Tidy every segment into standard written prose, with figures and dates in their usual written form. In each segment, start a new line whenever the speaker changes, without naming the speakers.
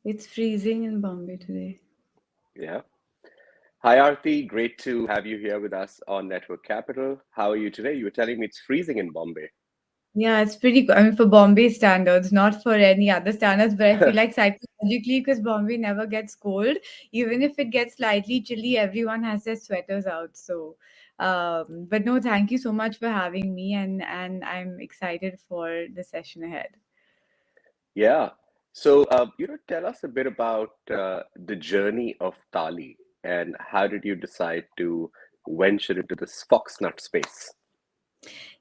It's freezing in Bombay today.
Yeah. Hi, Aarti. Great to have you here with us on Network Capital. How are you today? You were telling me it's freezing in Bombay.
Yeah, it's pretty good. I mean, for Bombay standards, not for any other standards, but I feel like psychologically, because Bombay never gets cold, even if it gets slightly chilly, everyone has their sweaters out. So, but no, thank you so much for having me, and I'm excited for the session ahead.
Yeah. So, tell us a bit about the journey of Tali and how did you decide to venture into this foxnut space?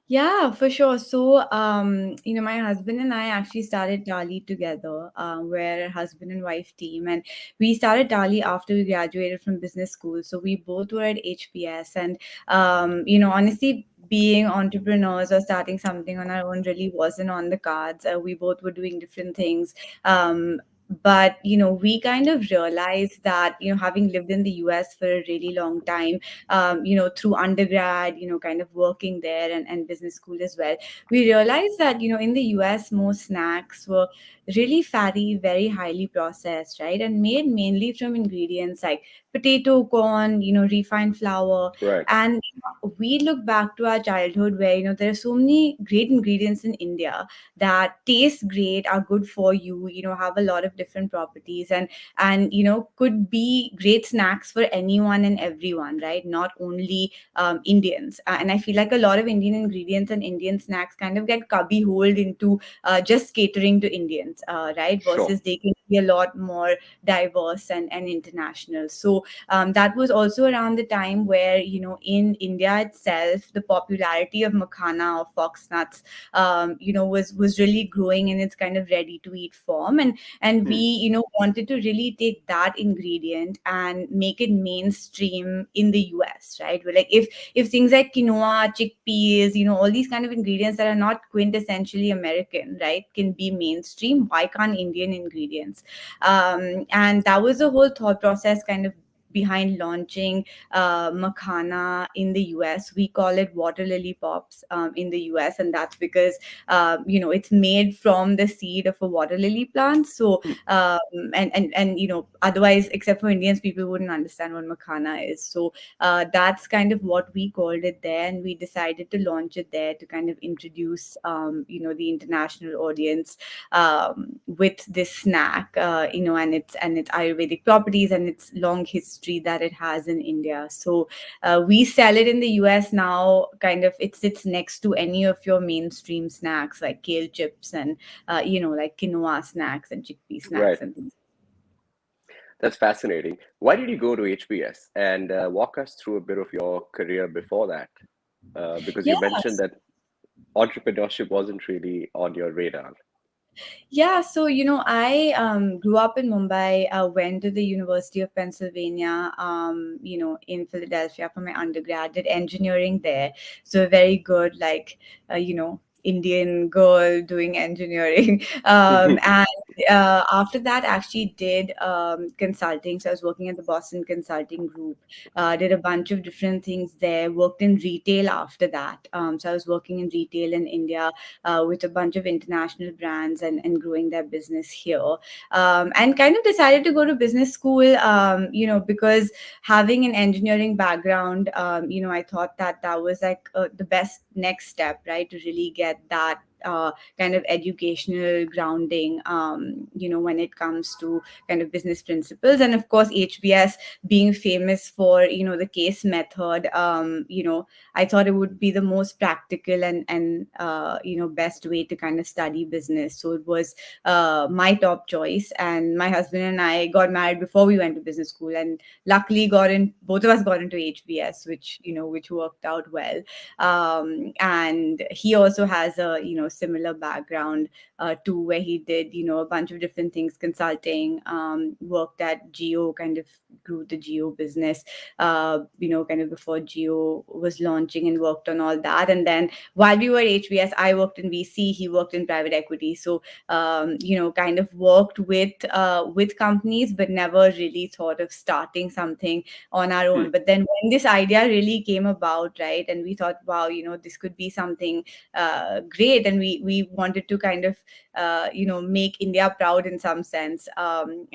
Yeah, for sure. So, my husband and I actually started Tali together. We're a husband and wife team, and we started Tali after we graduated from business school. So we both were at HPS, and honestly, being entrepreneurs or starting something on our own really wasn't on the cards. We both were doing different things. But we kind of realized that having lived in the US for a really long time, through undergrad, kind of working there and business school as well, we realized that, in the US, most snacks were really fatty, very highly processed, right? And made mainly from ingredients like potato, corn, refined flour.
Right.
And we look back to our childhood where, there are so many great ingredients in India that taste great, are good for you, have a lot of different properties, and could be great snacks for anyone and everyone, right? Not only Indians. And I feel like a lot of Indian ingredients and Indian snacks kind of get cubby holed into just catering to Indians, right?
Sure.
Versus they can be a lot more diverse and international. So that was also around the time where, in India itself, the popularity of makhana or fox nuts, was really growing in its kind of ready to eat form. And we,
Hmm.
wanted to really take that ingredient and make it mainstream in the US, right? We're like, if things like quinoa, chickpeas, all these kind of ingredients that are not quintessentially American, right, can be mainstream, why can't Indian ingredients? And that was the whole thought process kind of behind launching makhana in the US. We call it water lily pops in the US, and that's because it's made from the seed of a water lily plant. So
Hmm.
otherwise, except for Indians, people wouldn't understand what makhana is. So that's kind of what we called it there, and we decided to launch it there to kind of introduce the international audience with this snack, and its Ayurvedic properties and its long history that it has in India. So we sell it in the US now. Kind of, it sits next to any of your mainstream snacks like kale chips and like quinoa snacks and chickpea
Right.
snacks and things.
That's fascinating. Why did you go to HBS and walk us through a bit of your career before that? Because you mentioned
Yes.
that entrepreneurship wasn't really on your radar.
Yeah, so I grew up in Mumbai. Went to the University of Pennsylvania, in Philadelphia for my undergrad. Did engineering there, so very good, like Indian girl doing engineering. And after that, actually did consulting. So I was working at the Boston Consulting Group. Did a bunch of different things there. Worked in retail after that. So I was working in retail in India with a bunch of international brands and growing their business here. And kind of decided to go to business school, because having an engineering background, I thought that that was like the best next step, right, to really get that. Kind of educational grounding, when it comes to kind of business principles. And of course, HBS being famous for, the case method, I thought it would be the most practical and best way to kind of study business. So it was my top choice. And my husband and I got married before we went to business school, and luckily both of us got into HBS, which worked out well. And he also has a similar background too, where he did a bunch of different things, consulting, worked at Geo, kind of grew the Geo business, kind of before Geo was launching, and worked on all that. And then while we were at HBS, I worked in VC, he worked in private equity. So, kind of worked with companies, but never really thought of starting something on our
Hmm.
own. But then when this idea really came about, right, and we thought, wow, this could be something great, and and we wanted to kind of make India proud in some sense, and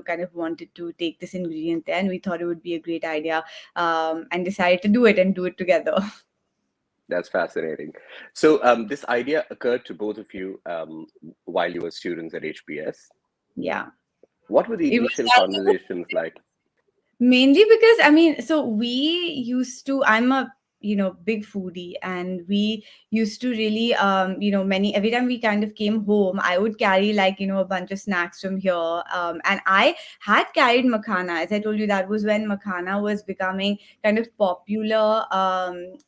kind of wanted to take this ingredient there, and we thought it would be a great idea, and decided to do it and do it together.
That's fascinating. So, this idea occurred to both of you while you were students at HBS.
Yeah.
What were the
It was
initial
like
conversations like?
mainly because I mean, so we used to, I'm a big foodie, and we used to really many every time we kind of came home, I would carry like a bunch of snacks from here, and I had carried makhana. As I told you, that was when makhana was becoming kind of popular,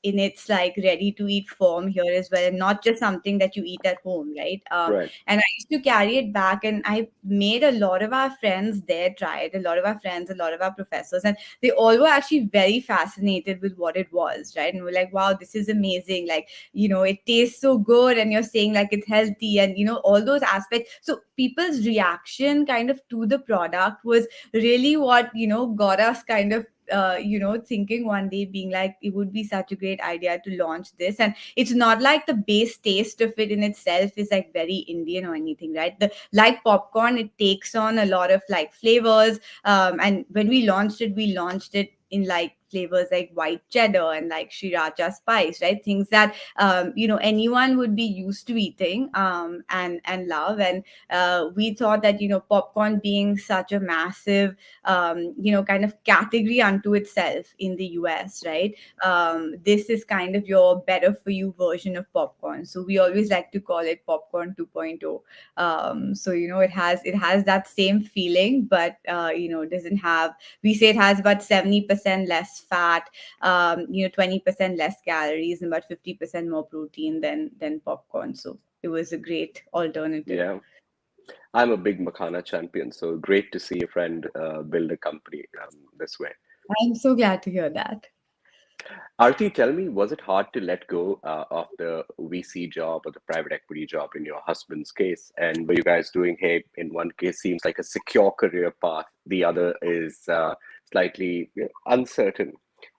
in its like ready to eat form here as well, and not just something that you eat at home, right?
Right.
And I used to carry it back, and I made a lot of our friends there try it, a lot of our friends, a lot of our professors, and they all were actually very fascinated with what it was, right? And we're like, wow, this is amazing. Like, it tastes so good, and you're saying like it's healthy, and all those aspects. So people's reaction kind of to the product was really what, got us kind of thinking one day, being like, it would be such a great idea to launch this. And it's not like the base taste of it in itself is like very Indian or anything, right? The like popcorn, it takes on a lot of like flavors, and when we launched it in like flavors like white cheddar and like sriracha spice, right? Things that anyone would be used to eating, and love. And we thought that popcorn being such a massive kind of category unto itself in the US, right? This is kind of your better for you version of popcorn. So we always like to call it popcorn 2.0. So it has that same feeling, but doesn't have, we say it has about 70% less fat, 20% less calories, and about 50% more protein than popcorn. So it was a great alternative.
Yeah. I'm a big Makhana champion, so great to see a friend build a company this way.
I'm so glad to hear that.
Arti, tell me, was it hard to let go of the VC job or the private equity job in your husband's case? And were you guys doing, hey, in one case seems like a secure career path, the other is slightly uncertain?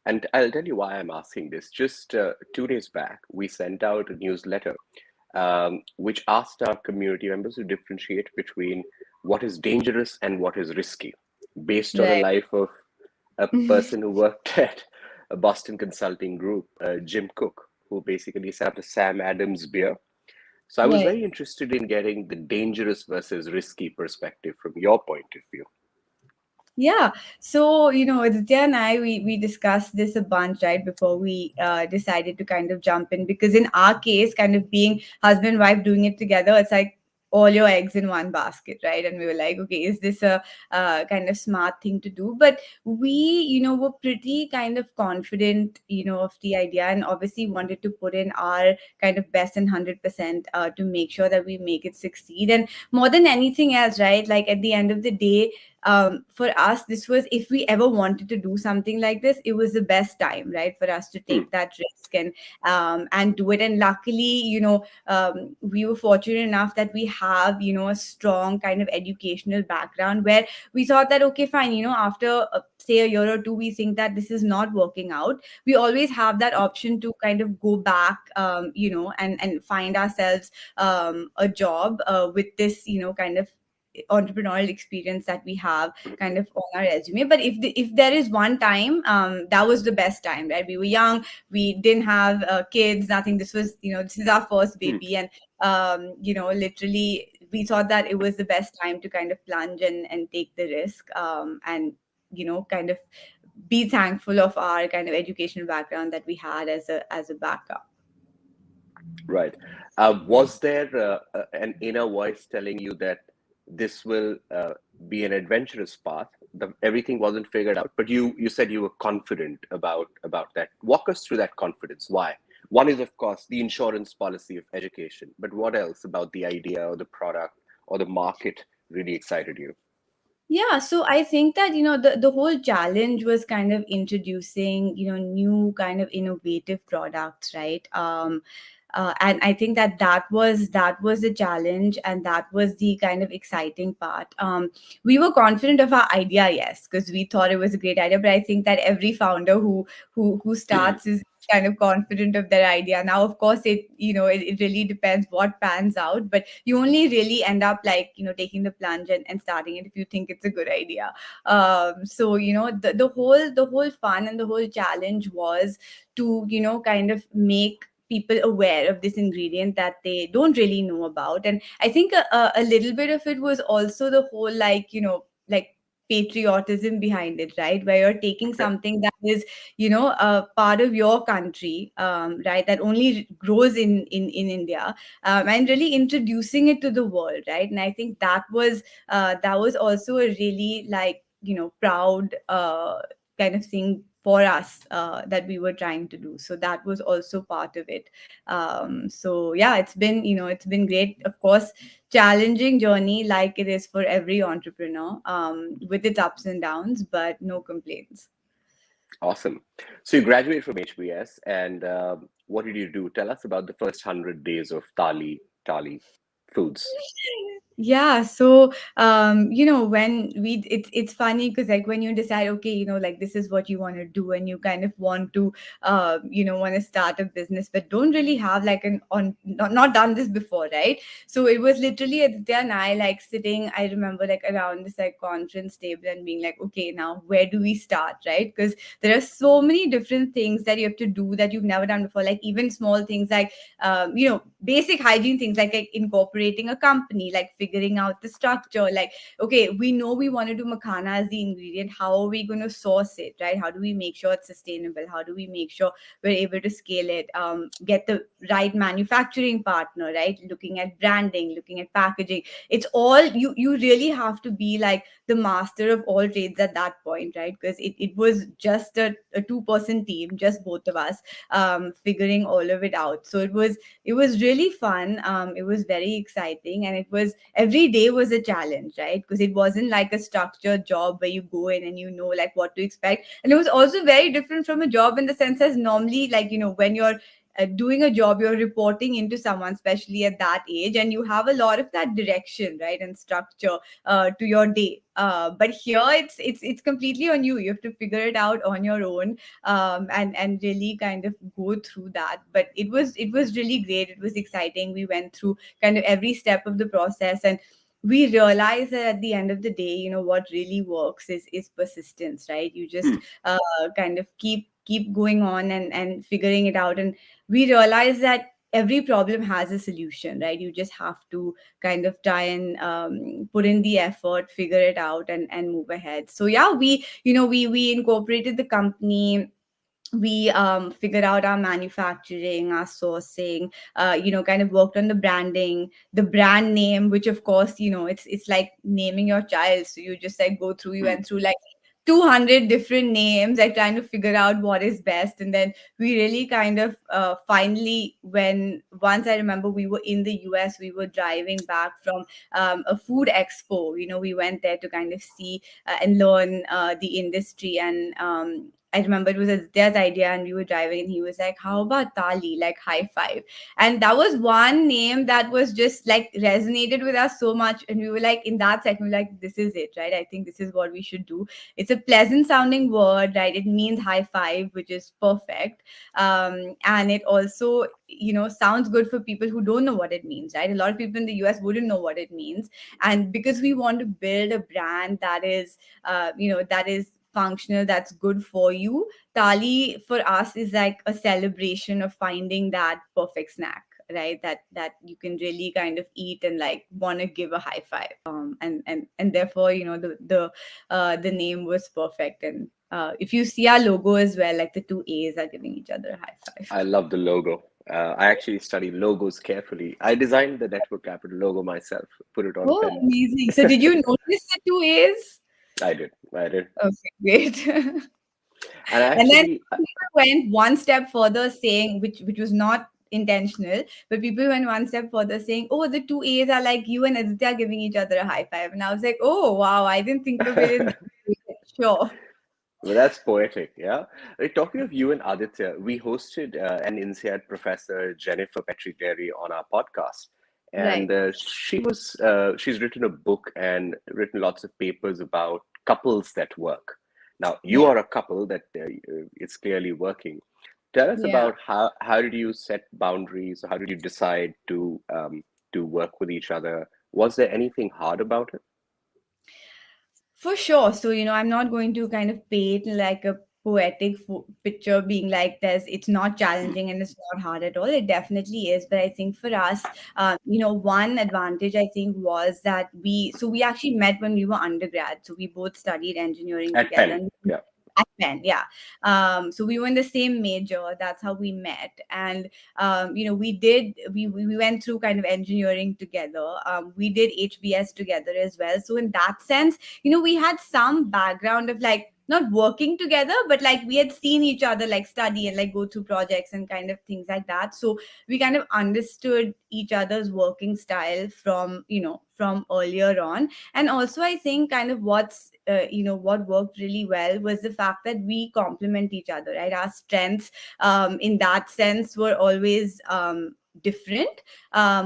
And I'll tell you why I'm asking this. Just 2 days back, we sent out a newsletter which asked our community members to differentiate between what is dangerous and what is risky, based on a
Right.
life of a person who worked at a Boston consulting group, Jim Cook, who basically set up the Sam Adams beer. So I was
Right.
very interested in getting the dangerous versus risky perspective from your point of view.
Yeah. So, Aditya and I, we discussed this a bunch, right, before we decided to kind of jump in. Because in our case, kind of being husband, wife doing it together, it's like all your eggs in one basket, right? And we were like, okay, is this a kind of smart thing to do? But we, were pretty kind of confident, of the idea, and obviously wanted to put in our kind of best and 100% to make sure that we make it succeed. And more than anything else, right? Like at the end of the day, for us, this was, if we ever wanted to do something like this, it was the best time, right, for us to
Hmm,
take that risk and do it. And luckily, we were fortunate enough that we have a strong kind of educational background, where we thought that, okay, fine, after say a year or two, we think that this is not working out, we always have that option to kind of go back, and find ourselves a job with this kind of entrepreneurial experience that we have kind of on our resume. But if there is one time, that was the best time, right? We were young, we didn't have kids, nothing. This was, this is our first
hmm,
baby, and literally we thought that it was the best time to kind of plunge and take the risk, and kind of be thankful of our kind of educational background that we had as a backup.
right. Was there an inner voice telling you that this will be an adventurous path? Everything wasn't figured out, but you said you were confident about that. Walk us through that confidence. Why? One is, of course, the insurance policy of education, but what else about the idea or the product or the market really excited you?
Yeah, so I think that the whole challenge was kind of introducing new kind of innovative products, right? And I think that was the challenge, and that was the kind of exciting part. We were confident of our idea, yes, because we thought it was a great idea. But I think that every founder who starts is kind of confident of their idea. Now, of course, it really depends what pans out, but you only really end up like, taking the plunge and starting it if you think it's a good idea. So, the whole fun and the whole challenge was to, kind of make people aware of this ingredient that they don't really know about. And I think a little bit of it was also the whole, like, like patriotism behind it, right? Where you're taking
Okay.
something that is, a part of your country, right, that only grows in India, and really introducing it to the world, right? And I think that was also a really, like, proud kind of thing for us, that we were trying to do. So that was also part of it. So yeah, it's been great, of course. Challenging journey, like it is for every entrepreneur, with its ups and downs, but no complaints.
Awesome. So you graduated from HBS, and what did you do? Tell us about the first 100 days of Tali Foods.
Yeah, so when it's funny because, like, when you decide, okay, like, this is what you want to do, and you kind of want to want to start a business, but don't really have like an on not done this before, right? So it was literally Aditya and I, like, sitting, I remember, like, around this, like, conference table and being like, okay, now where do we start, right? Because there are so many different things that you have to do that you've never done before, like even small things like basic hygiene things, like incorporating a company, like figuring out the structure, like, okay, we know we want to do makhana as the ingredient. How are we going to source it, right? How do we make sure it's sustainable? How do we make sure we're able to scale it? Get the right manufacturing partner, right? Looking at branding, looking at packaging. It's all, you really have to be like the master of all trades at that point, right? Because it was just a two-person team, just both of us, figuring all of it out. So it was really fun. It was very exciting, and it was, every day was a challenge, right? Because it wasn't like a structured job where you go in and you know, like, what to expect. And it was also very different from a job in the sense as normally, like, when you're doing a job, you're reporting into someone, especially at that age, and you have a lot of that direction, right, and structure to your day. But here it's completely on you. You have to figure it out on your own, and really kind of go through that. But it was really great. It was exciting. We went through kind of every step of the process, and we realized that at the end of the day, what really works is persistence, right? You just
Hmm.
kind of keep going on and figuring it out. And we realized that every problem has a solution, right? You just have to kind of try and put in the effort, figure it out, and move ahead. So yeah, we incorporated the company. We figured out our manufacturing, our sourcing, kind of worked on the branding, the brand name, which of course, it's like naming your child. So you just like go through, you
Hmm.
went through like 200 different names, like trying to figure out what is best. And then we really kind of finally, when once I remember we were in the US, we were driving back from a food expo. We went there to kind of see and learn the industry. And I remember it was Aditya's idea, and we were driving, and he was like, "How about Tali, like high five?" And that was one name that was just like resonated with us so much. And we were like, in that second, we were like, "This is it, right? I think this is what we should do." It's a pleasant sounding word, right? It means high five, which is perfect. And it also, sounds good for people who don't know what it means, right? A lot of people in the US wouldn't know what it means. And because we want to build a brand that is functional, that's good for you, Tali for us is like a celebration of finding that perfect snack, right? That you can really kind of eat and like want to give a high five. And therefore, the name was perfect. And if you see our logo as well, like the two A's are giving each other a high five.
I love the logo. I actually study logos carefully. I designed the network capital logo myself, put it on
Oh,
pins.
amazing. So did you notice the two A's?
I did. I did.
Okay, great.
And
And then
actually,
people went one step further, saying, which was not intentional, but people went one step further, saying, "Oh, the two A's are like you and Aditya giving each other a high five." And I was like, "Oh, wow, I didn't think of it in that way." Sure.
well, that's poetic, yeah. Talking of you and Aditya, we hosted an INSEAD professor, Jennifer Petrie on our podcast, and
Right.
she's written a book and written lots of papers about couples that work. Now, you
Yeah.
are a couple that it's clearly working. Tell us
Yeah.
about how did you set boundaries? How did you decide to work with each other? Was there anything hard about it?
For sure. So, I'm not going to kind of paint like a poetic picture being like this. It's not
Hmm.
challenging and it's not hard at all. It definitely is. But I think for us, one advantage I think was that we actually met when we were undergrad. So we both studied engineering
At
together.
Penn,
And
yeah.
at Penn, yeah. So we were in the same major. That's how we met. And we went through kind of engineering together. We did HBS together as well. So in that sense, we had some background of like not working together, but like we had seen each other like study and like go through projects and kind of things like that. So we kind of understood each other's working style from earlier on. And also I think kind of what worked really well was the fact that we complement each other, right? Our strengths in that sense were always different,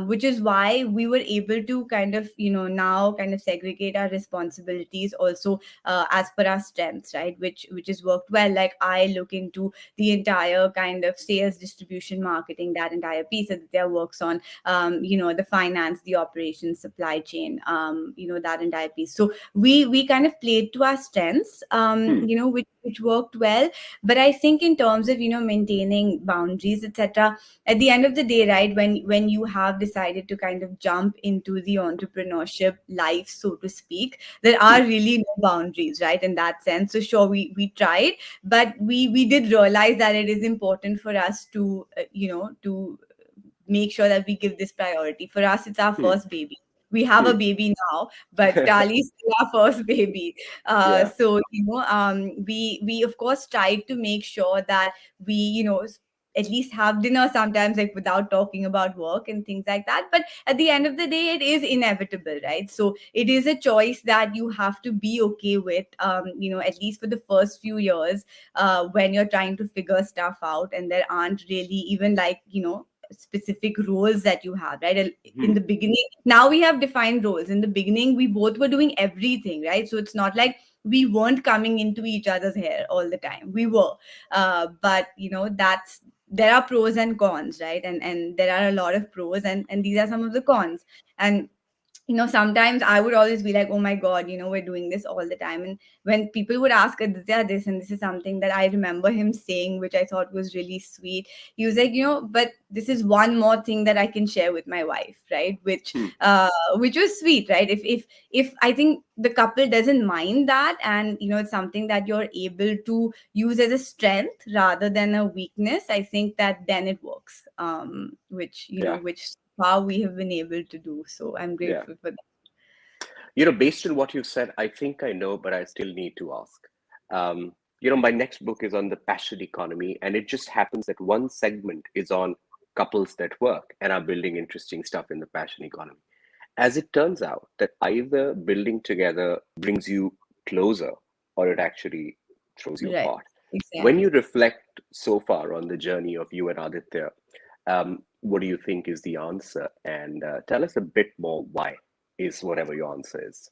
which is why we were able to kind of now kind of segregate our responsibilities also as per our strengths, right? Which has worked well. Like I look into the entire kind of sales, distribution, marketing, that entire piece that there works on, the finance, the operations, supply chain, that entire piece. So we kind of played to our strengths,
Hmm.
which worked well. But I think in terms of maintaining boundaries, etc., at the end of the day, right, when you have decided to kind of jump into the entrepreneurship life, so to speak, there are
Hmm.
really no boundaries, right, in that sense. So sure, we tried, but we did realize that it is important for us to make sure that we give this priority. For us, it's our
Hmm.
first baby. We have a
Hmm.
baby now, but Tali is still our first baby.
Yeah.
So we of course tried to make sure that we at least have dinner sometimes, like without talking about work and things like that. But at the end of the day, it is inevitable, right? So it is a choice that you have to be okay with, at least for the first few years, when you're trying to figure stuff out, and there aren't really even like specific roles that you have, right? In
Hmm.
the beginning, now we have defined roles. In the beginning, we both were doing everything, right? So it's not like we weren't coming into each other's hair all the time. We were, but that's there are pros and cons, right? And there are a lot of pros, and these are some of the cons. And sometimes I would always be like, oh my God, we're doing this all the time. And when people would ask Aditya this, and this is something that I remember him saying, which I thought was really sweet. He was like, but this is one more thing that I can share with my wife, right?
Hmm.
Which was sweet, right? If I think the couple doesn't mind that, and it's something that you're able to use as a strength rather than a weakness, I think that then it works.
Yeah.
Which how we have been able to do. So I'm
Yeah.
grateful for that.
Based on what you said, I think I know, but I still need to ask. My next book is on the passion economy, and it just happens that one segment is on couples that work and are building interesting stuff in the passion economy. As it turns out, that either building together brings you closer or it actually throws you
Right.
apart. When you
Exactly.
reflect so far on the journey of you and Aditya, what do you think is the answer? And tell us a bit more why is whatever your answer is.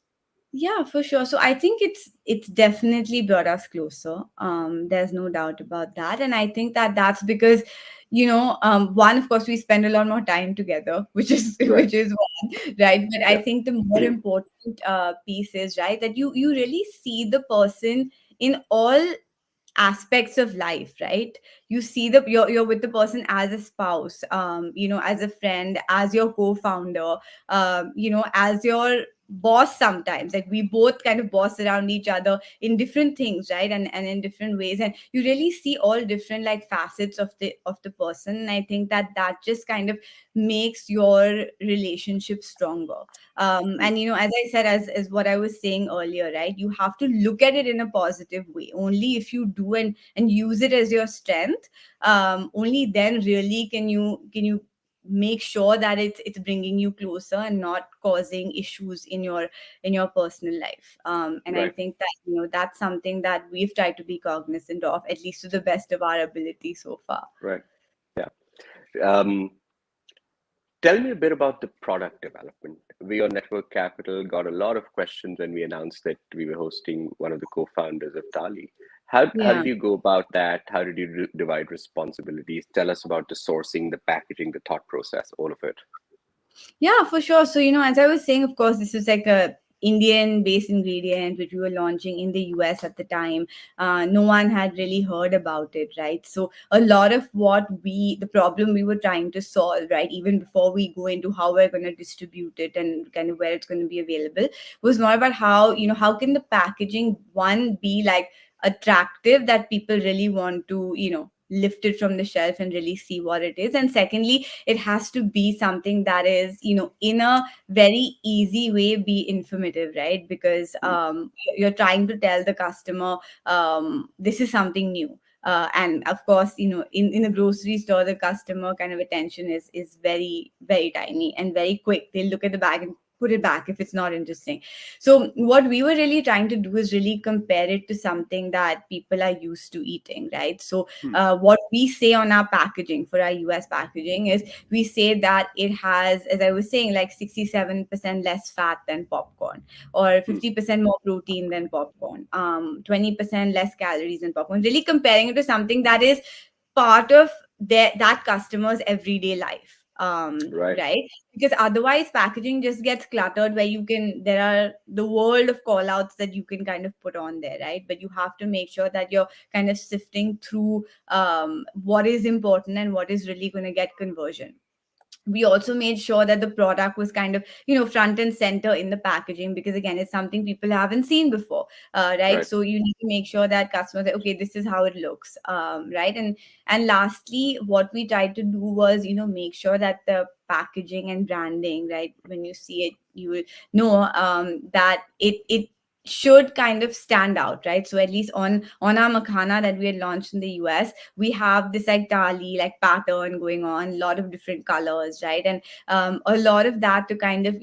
Yeah, for sure. So I think it's definitely brought us closer. There's no doubt about that, and I think that that's because, one, of course, we spend a lot more time together, which is
Right.
which is one, right? But I
Yeah.
think the more important piece is, right, that you really see the person in all aspects of life, right? You see you're with the person as a spouse, as a friend, as your co-founder, as your boss. Sometimes, like, we both kind of boss around each other in different things, right? And in different ways, and you really see all different like facets of the person. And I think that just kind of makes your relationship stronger.
Mm.
And as I said, as what I was saying earlier, right, you have to look at it in a positive way. Only if you do and use it as your strength, only then really can you make sure that it's bringing you closer and not causing issues in your personal life. And I
Right.
think that that's something that we've tried to be cognizant of, at least to the best of our ability so far.
Right. Yeah. Um, Tell me a bit about the product development. We on Network Capital got a lot of questions when we announced that we were hosting one of the co-founders of Tali. How
Yeah.
did you go about that? How did you divide responsibilities? Tell us about the sourcing, the packaging, the thought process, all of it.
Yeah, for sure. So, as I was saying, of course, this is like a Indian based ingredient which we were launching in the US at the time. No one had really heard about it, right? So a lot of the problem we were trying to solve, right, even before we go into how we're going to distribute it and kind of where it's going to be available, was more about how can the packaging, one, be like attractive that people really want to, lift it from the shelf and really see what it is. And secondly, it has to be something that is, in a very easy way, be informative, right? Because
Mm,
you're trying to tell the customer, this is something new. And of course, in a grocery store, the customer kind of attention is very, very tiny and very quick. They'll look at the bag and put it back if it's not interesting. So what we were really trying to do is really compare it to something that people are used to eating, right? So
mm,
what we say on our packaging for our US packaging is, we say that it has, as I was saying, like 67% less fat than popcorn, or
mm,
50% more protein than popcorn, 20% less calories than popcorn, really comparing it to something that is part of that customer's everyday life,
right,
right? Because otherwise packaging just gets cluttered, where there are the world of call outs that you can kind of put on there, right? But you have to make sure that you're kind of sifting through what is important and what is really going to get conversion. We also made sure that the product was kind of, front and center in the packaging, because again, it's something people haven't seen before, right?
right.
So you need to make sure that customers say, okay, this is how it looks, right? And lastly, what we tried to do was, make sure that the packaging and branding, right, when you see it, you will know that it should kind of stand out, right? So at least on our makhana that we had launched in the US, we have this like Tali like pattern going on, a lot of different colors, right? And a lot of that to kind of,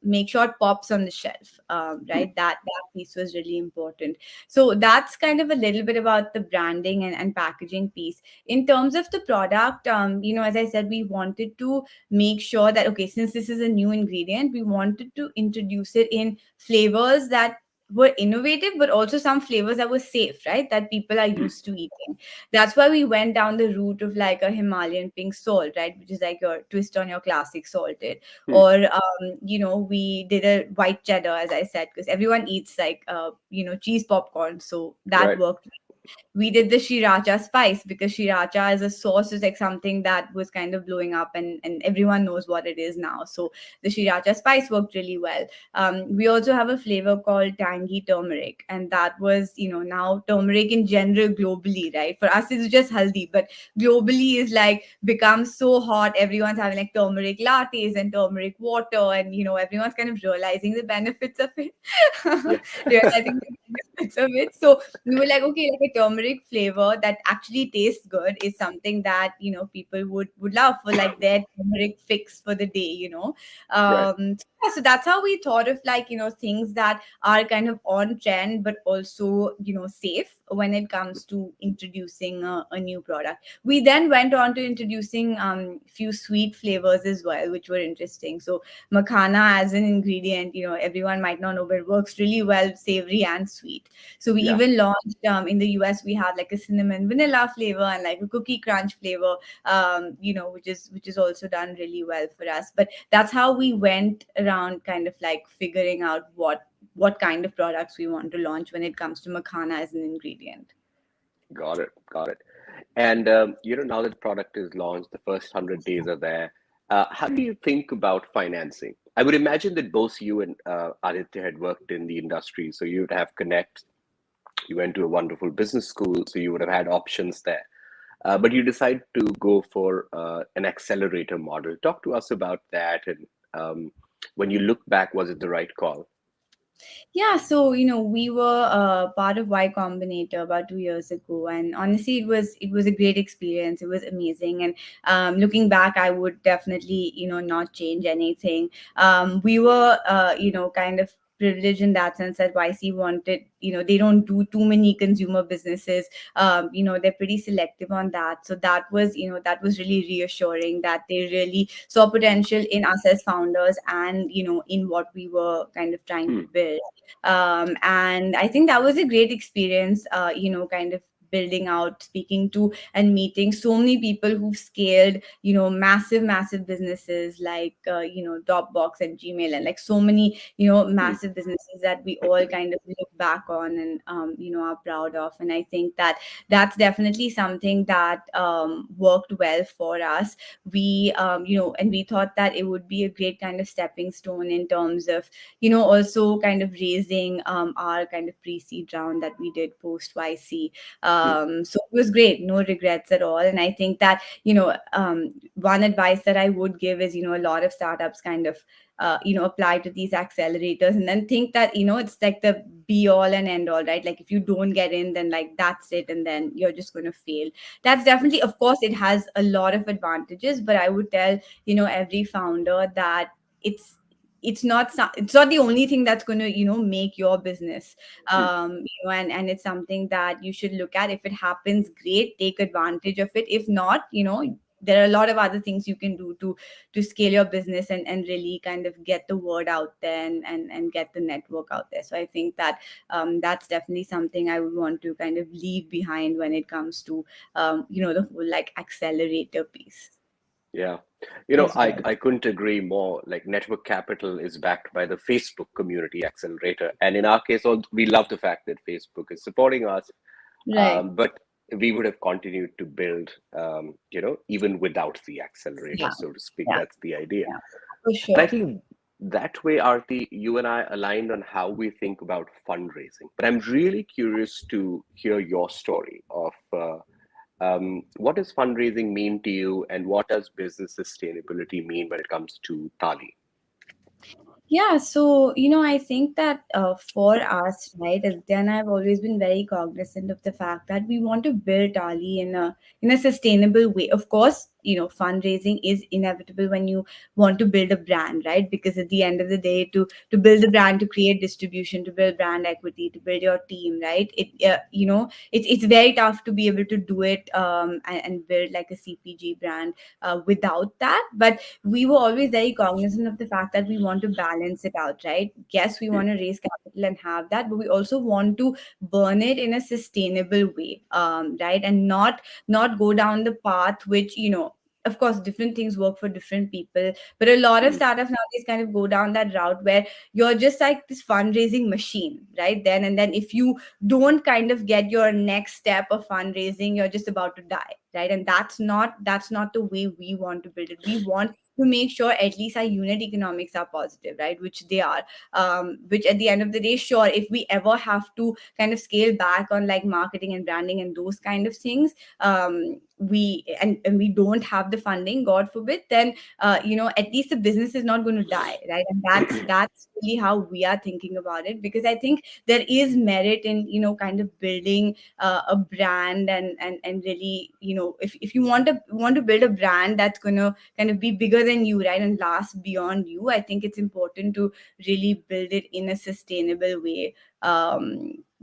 make sure it pops on the shelf,
Mm,
right? That piece was really important. So that's kind of a little bit about the branding and packaging piece. In terms of the product, as I said, we wanted to make sure that, okay, since this is a new ingredient, we wanted to introduce it in flavors that were innovative, but also some flavors that were safe, right? That people are
mm,
used to eating. That's why we went down the route of like a Himalayan pink salt, right? Which is like your twist on your classic salted.
mm,
Or, we did a white cheddar, as I said, because everyone eats like, cheese popcorn. So that
right.
worked. We did the sriracha spice, because sriracha as a sauce is like something that was kind of blowing up, and everyone knows what it is now. So the sriracha spice worked really well. We also have a flavor called tangy turmeric, and that was, now turmeric in general globally, right? For us it's just haldi, but globally is like become so hot. Everyone's having like turmeric lattes and turmeric water, and everyone's kind of realizing the benefits of it.
Yeah,
Realizing the benefits of it. So we were like, okay, like a turmeric flavor that actually tastes good is something that, people would love for like their turmeric fix for the day,
right.
so that's how we thought of like, things that are kind of on trend, but also, safe when it comes to introducing a new product. We then went on to introducing few sweet flavors as well, which were interesting. So makhana as an ingredient, everyone might not know, but it works really well, savory and sweet. So we
Yeah,
even launched, in the US, we have like a cinnamon vanilla flavor and like a cookie crunch flavor, which is also done really well for us. But that's how we went around kind of like figuring out what kind of products we want to launch when it comes to makhana as an ingredient.
got it, got it. And now that the product is launched, the first 100 days are there. How do you think about financing? I would imagine that both you and Aditya had worked in the industry, so you would have connects. You went to a wonderful business school, so you would have had options there. But you decide to go for an accelerator model. Talk to us about that. And when you look back, was it the right call?
Yeah, so we were part of Y Combinator about 2 years ago, and honestly, it was a great experience. It was amazing, and looking back, I would definitely not change anything. We were kind of privileged in that sense that YC wanted, they don't do too many consumer businesses. They're pretty selective on that. So that was really reassuring that they really saw potential in us as founders and, in what we were kind of trying to
Hmm.
build. And I think that was a great experience, kind of building out, speaking to and meeting so many people who've scaled, massive businesses like, Dropbox and Gmail, and like so many,
Hmm.
massive businesses that we all kind of look back on and, are proud of. And I think that that's definitely something that worked well for us. And we thought that it would be a great kind of stepping stone in terms of, also kind of raising our kind of pre-seed round that we did post YC.
Hmm.
So it was great, no regrets at all. And I think that, one advice that I would give is, a lot of startups kind of, apply to these accelerators and then think that, it's like the be all and end all, right? Like if you don't get in, then like that's it, and then you're just going to fail. That's definitely, of course, it has a lot of advantages, but I would tell, every founder that it's it's not the only thing that's going to, make your business.
Hmm.
And it's something that you should look at. If it happens, great, take advantage of it. If not, there are a lot of other things you can do to scale your business and really kind of get the word out there and get the network out there. So I think that that's definitely something I would want to kind of leave behind when it comes to the whole like accelerator piece
Yeah.
as well.
I couldn't agree more. Like Network Capital is backed by the Facebook Community Accelerator. And in our case, we love the fact that Facebook is supporting us.
Right.
But we would have continued to build, even without the accelerator,
Yeah.
so to speak.
Yeah.
That's the idea.
Yeah. For
And I
sure.
think that way, Aarti, you and I aligned on how we think about fundraising. But I'm really curious to hear your story of what does fundraising mean to you, and what does business sustainability mean when it comes to Tali?
Yeah, so I think that for us, right, as then I've always been very cognizant of the fact that we want to build Tali in a sustainable way. Of course, fundraising is inevitable when you want to build a brand, right? Because at the end of the day, to build the brand, to create distribution, to build brand equity, to build your team, right? It's very tough to be able to do it and build like a CPG brand without that. But we were always very cognizant of the fact that we want to balance it out, right? Yes, we
Hmm.
want to raise capital and have that, but we also want to burn it in a sustainable way, right? And not go down the path which, of course, different things work for different people, but a lot of
Hmm.
startups nowadays kind of go down that route where you're just like this fundraising machine, right? Then if you don't kind of get your next step of fundraising, you're just about to die, right? And that's not the way we want to build it. We want to make sure at least our unit economics are positive, right? Which they are. Which at the end of the day, sure, if we ever have to kind of scale back on like marketing and branding and those kind of things, and we don't have the funding, God forbid, then at least the business is not going to die, right? And that's really how we are thinking about it, because I think there is merit in kind of building a brand and really, if you want to build a brand that's going to kind of be bigger than you, right, and last beyond you, I think it's important to really build it in a sustainable way,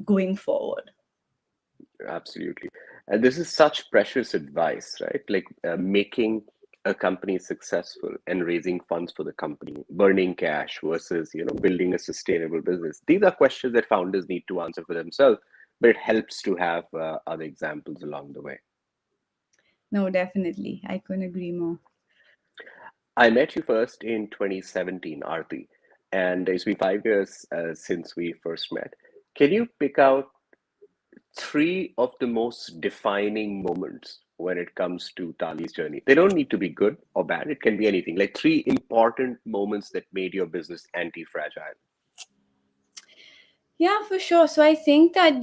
going forward.
Absolutely. And this is such precious advice, right? Like making a company successful and raising funds for the company, burning cash versus, building a sustainable business. These are questions that founders need to answer for themselves, but it helps to have other examples along the way.
No, definitely, I couldn't agree more.
I met you first in 2017, Aarti, and it's been 5 years since we first met. Can you pick out three of the most defining moments when it comes to Tali's journey? They don't need to be good or bad, it can be anything. Like three important moments that made your business anti fragile.
Yeah, for sure. So I think that,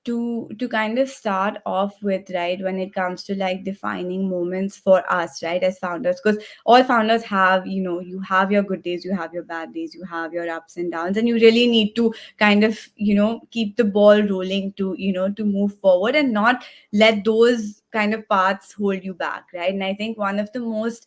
to kind of start off with, right, when it comes to like defining moments for us, right, as founders, because all founders have, you have your good days, you have your bad days, you have your ups and downs, and you really need to kind of, keep the ball rolling to, to move forward and not let those kind of paths hold you back, right? And I think one of the most,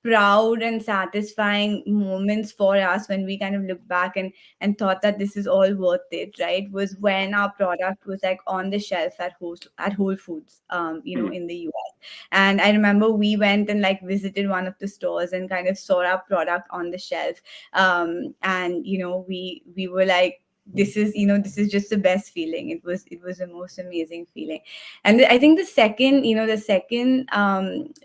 proud and satisfying moments for us when we kind of look back and thought that this is all worth it, right, was when our product was like on the shelf at Whole Foods,
Mm,
in the US. And I remember we went and like visited one of the stores and kind of saw our product on the shelf. And we were like, this is just the best feeling. It was the most amazing feeling. And I think the second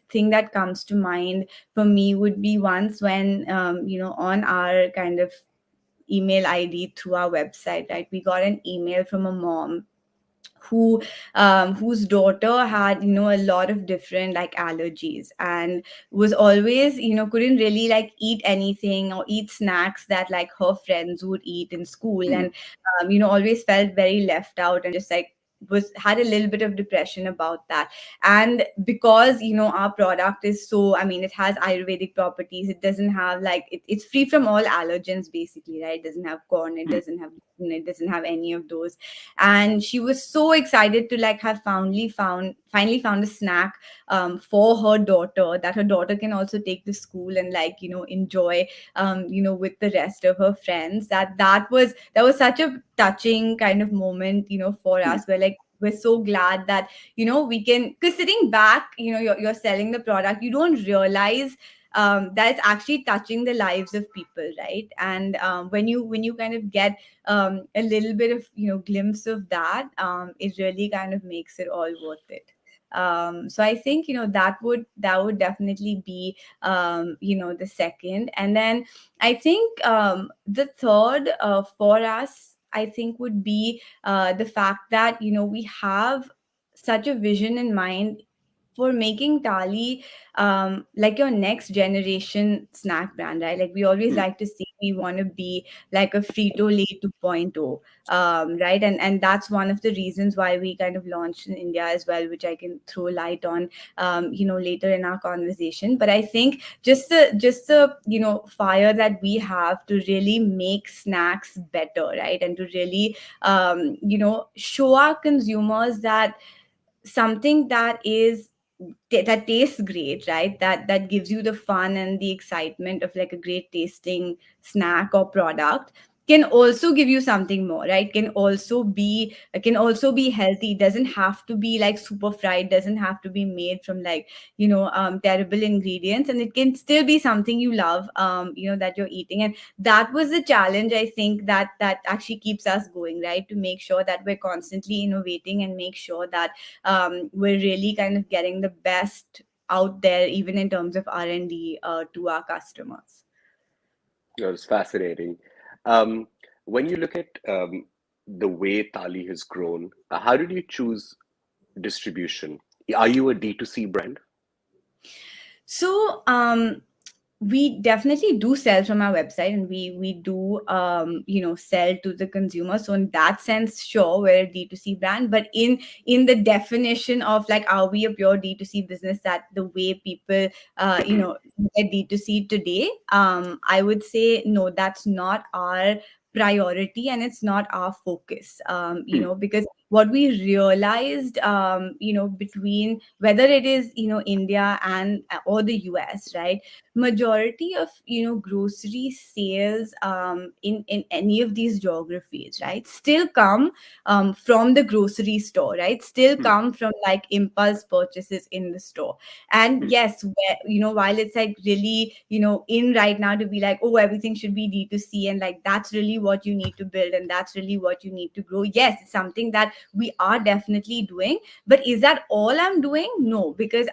thing that comes to mind for me would be once when on our kind of email ID through our website, right, we got an email from a mom who whose daughter had a lot of different like allergies, and was always couldn't really like eat anything or eat snacks that like her friends would eat in school,
mm,
and always felt very left out and just like was had a little bit of depression about that. And because our product is so, I mean, it has ayurvedic properties, it doesn't have like it's free from all allergens basically, right? It doesn't have corn, it
mm,
doesn't have gluten, it doesn't have any of those. And she was so excited to like have finally found a snack for her daughter, that her daughter can also take to school and like enjoy with the rest of her friends. That was such a touching kind of moment for
mm,
us, where like we're so glad that we can, because sitting back, you're selling the product, you don't realize that it's actually touching the lives of people, right? And when you kind of get a little bit of glimpse of that, it really kind of makes it all worth it. So I think that would definitely be the second. And then I think the third for us, I think, would be the fact that we have such a vision in mind for making Tali like your next generation snack brand, right? Like we always
mm.
like to say we want to be like a Frito-Lay 2.0, right? And that's one of the reasons why we kind of launched in India as well, which I can throw light on, later in our conversation. But I think just the fire that we have to really make snacks better, right? And to really show our consumers that something that tastes great, right, that gives you the fun and the excitement of like a great tasting snack or product, can also give you something more, right, can also be healthy. Doesn't have to be like super fried, doesn't have to be made from like terrible ingredients, and it can still be something you love, that you're eating. And that was the challenge, I think, that actually keeps us going, right, to make sure that we're constantly innovating and make sure that we're really kind of getting the best out there, even in terms of R&D, to our customers.
That was fascinating. Um, when you look at the way Tali has grown, how did you choose distribution? Are you a D2C brand?
So we definitely do sell from our website, and we do sell to the consumer. So in that sense, sure, we're a D2C brand. But in the definition of like, are we a pure D2C business, that the way people look at D2C today, I would say no, that's not our priority, and it's not our focus,
Mm,
because what we realized, between whether it is India and or the US, right, majority of grocery sales in any of these geographies, right, still come from the grocery store, right, still
mm,
come from like impulse purchases in the store. And
mm,
yes, while it's like really in right now to be like, oh, everything should be D2C, and like that's really what you need to build and that's really what you need to grow, yes, it's something that we are definitely doing. But is that all I'm doing? No, because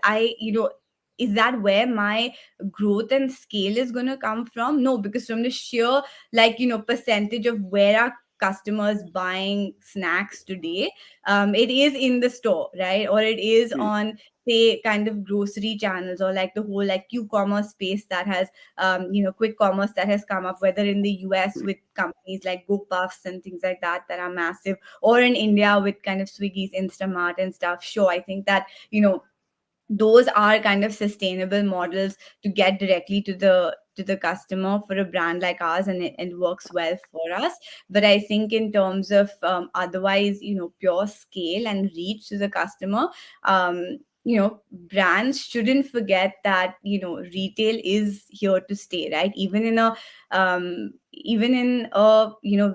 is that where my growth and scale is going to come from? No, because from the sheer like percentage of where our customers buying snacks today, it is in the store, right, or it is
mm,
on, say, kind of grocery channels, or like the whole like q-commerce space that has quick commerce that has come up, whether in the US
mm,
with companies like GoPuffs and things like that are massive, or in India with kind of Swiggy's Instamart and stuff. Sure, I think that those are kind of sustainable models to get directly to the customer for a brand like ours, and it works well for us. But I think in terms of otherwise pure scale and reach to the customer, um brands shouldn't forget that retail is here to stay, right? Even in a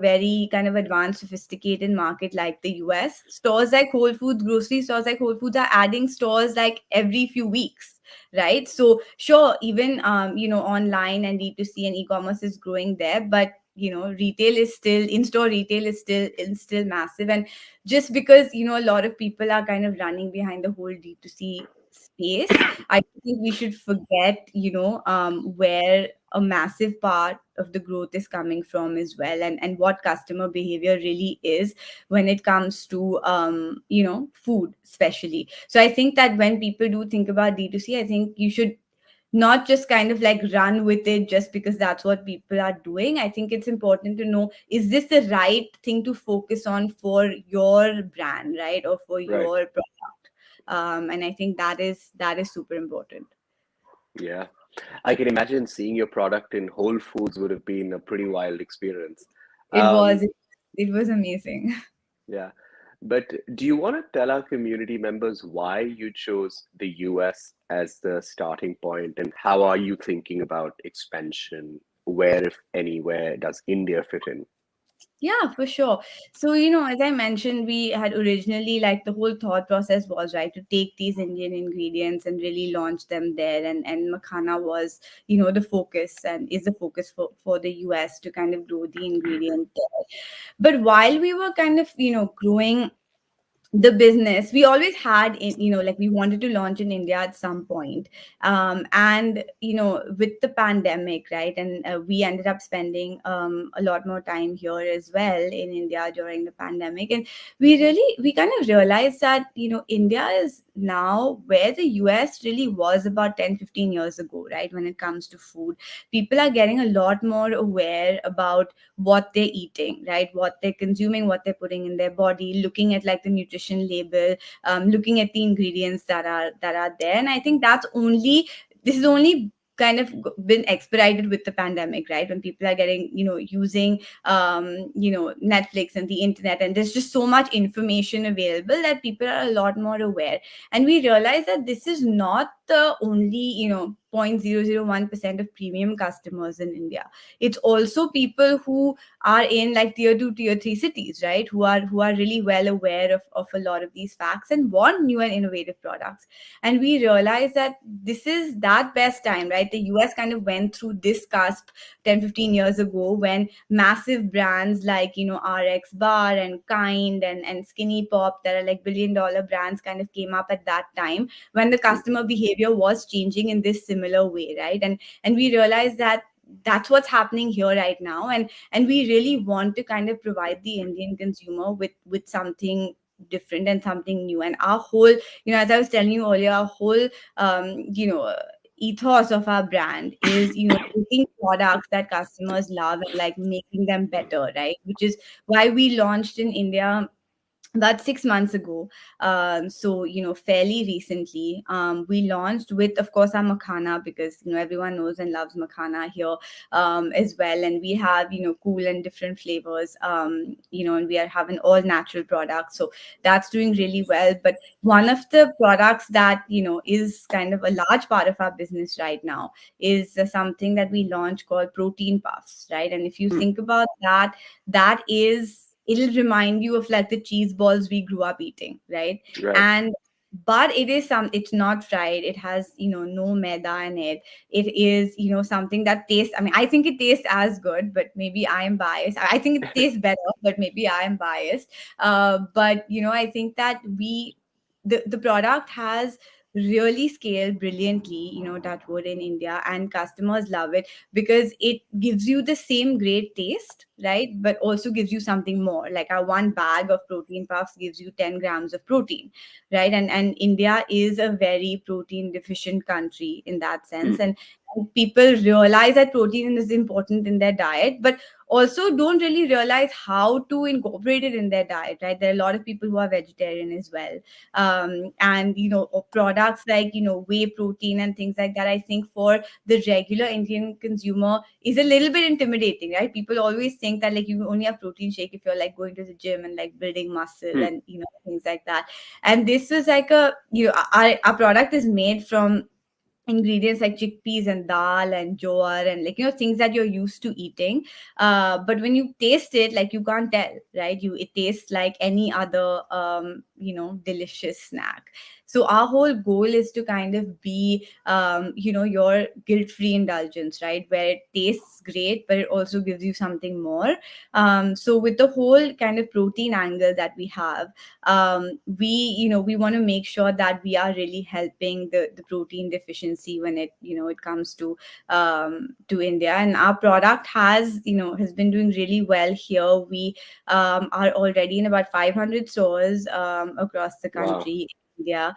very kind of advanced, sophisticated market like the US, stores like Whole Foods, grocery stores like Whole Foods are adding stores like every few weeks, right? So sure, even online and D2C and e-commerce is growing there, but retail is still, in-store retail is still massive. And just because a lot of people are kind of running behind the whole D2C space, I think we should forget where a massive part of the growth is coming from as well, and what customer behavior really is when it comes to food especially. So I think that when people do think about D2C, I think you should not just kind of like run with it just because that's what people are doing. I think it's important to know, is this the right thing to focus on for your brand, right? Or for
Right.
your product. And I think that is super important.
Yeah. I can imagine seeing your product in Whole Foods would have been a pretty wild experience.
It
Um,
was it was amazing.
yeah. But do you want to tell our community members why you chose the US as the starting point, and how are you thinking about expansion? Where, if anywhere, does India fit in?
Yeah, for sure. So, as I mentioned, we had originally, like, the whole thought process was, right, to take these Indian ingredients and really launch them there. And Makhana was, the focus, and is the focus for the US to kind of grow the ingredient there. But while we were kind of, growing the business, we always had in, like, we wanted to launch in India at some point. And with the pandemic, right, and we ended up spending a lot more time here as well in India during the pandemic. And we kind of realized that India is now where the US really was about 10-15 years ago, right, when it comes to food. People are getting a lot more aware about what they're eating, right? What they're consuming, what they're putting in their body, looking at like the nutrition label, looking at the ingredients that are there. And I think this is only kind of been expedited with the pandemic, right? When people are getting, using Netflix and the internet, and there's just so much information available that people are a lot more aware. And we realize that this is not the only 0.001% of premium customers in India. It's also people who are in like tier 2, tier 3 cities, right, who are really well aware of a lot of these facts and want new and innovative products. And we realize that this is that best time, right? The US kind of went through this cusp 10-15 years ago, when massive brands like RX Bar and Kind and Skinny Pop, that are like billion-dollar brands, kind of came up at that time, when the customer behavior was changing in this similar way, right? And we realized that that's what's happening here right now. And we really want to kind of provide the Indian consumer with something different and something new. And our whole, as I was telling you earlier, our whole ethos of our brand is taking products that customers love and like making them better, right? Which is why we launched in India about 6 months ago. So fairly recently, we launched with, of course, our makhana, because everyone knows and loves makhana here, as well. And we have cool and different flavors, and we are having all natural products, so that's doing really well. But one of the products that is kind of a large part of our business right now is something that we launched called protein puffs, right? And if you
Hmm,
think about that, it'll remind you of like the cheese balls we grew up eating, right?
right.
And but it's not fried, it has no maida in it. It is something that tastes, I mean, I think it tastes as good, but maybe I am biased. I think it tastes better, but maybe I am biased. But I think that the product has really scaled brilliantly, that wood in India, and customers love it because it gives you the same great taste, right? But also gives you something more. Like our one bag of protein puffs gives you 10 grams of protein, right? And India is a very protein deficient country in that
Hmm,
sense. And people realize that protein is important in their diet, but also don't really realize how to incorporate it in their diet, right? There are a lot of people who are vegetarian as well. And products like whey protein and things like that, I think for the regular Indian consumer is a little bit intimidating, right? People always think think that like you only have protein shake if you're like going to the gym and like building muscle
Hmm.
and things like that. And this was like a our product is made from ingredients like chickpeas and dal and jowar and like things that you're used to eating, but when you taste it, like you can't tell, right? It tastes like any other delicious snack. So our whole goal is to kind of be your guilt-free indulgence, right, where it tastes great but it also gives you something more. So with the whole kind of protein angle that we have, we we want to make sure that we are really helping the protein deficiency when it comes to India. And our product has been doing really well here. We are already in about 500 stores across the
Wow.
country, India,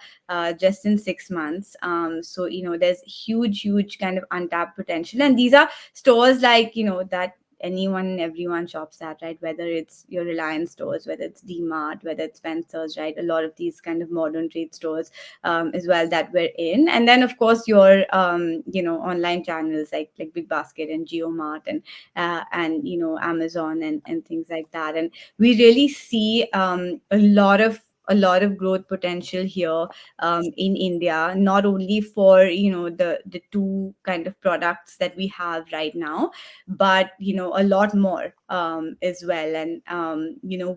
just in 6 months. So there's huge kind of untapped potential, and these are stores like that anyone and everyone shops at, right? Whether it's your Reliance stores, whether it's DMart, whether it's Spencer's, right? A lot of these kind of modern trade stores as well that we're in. And then of course your online channels like Big Basket and GeoMart and Amazon and things like that. And we really see a lot of growth potential here in India, not only for the two kind of products that we have right now, but a lot more as well. And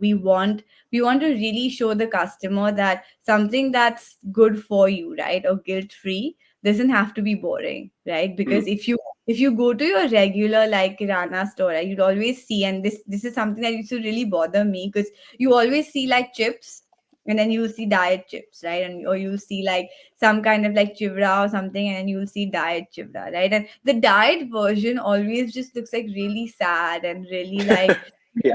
we want to really show the customer that something that's good for you, right, or guilt free, doesn't have to be boring, right?
Hmm.
Because if you go to your regular like kirana store, right, you'd always see, and this is something that used to really bother me, because you always see like chips, and then you'll see diet chips, right? And or you'll see like some kind of like chivra or something, and then you'll see diet chivra, right? And the diet version always just looks like really sad and really like
Yeah.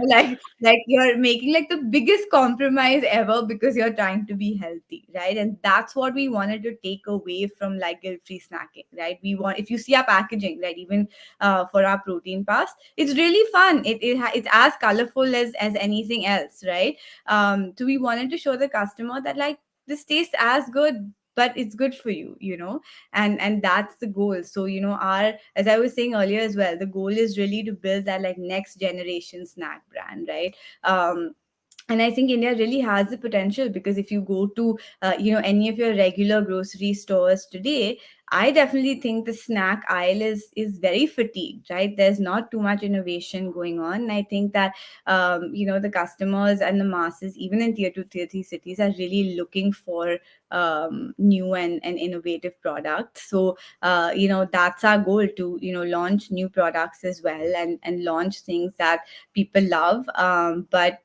like you're making like the biggest compromise ever because you're trying to be healthy, right? And that's what we wanted to take away from like guilt-free snacking, right? We want, if you see our packaging, right, even for our protein pass, it's really fun. It's as colorful as anything else, right? So we wanted to show the customer that like this tastes as good, but it's good for you, and that's the goal. So our, as I was saying earlier as well, the goal is really to build that like next generation snack brand, right? And I think India really has the potential, because if you go to any of your regular grocery stores today, I definitely think the snack aisle is very fatigued, right? There's not too much innovation going on. And I think that the customers and the masses, even in tier 2 tier 3 cities, are really looking for new and innovative products. So that's our goal, to launch new products as well, and launch things that people love, but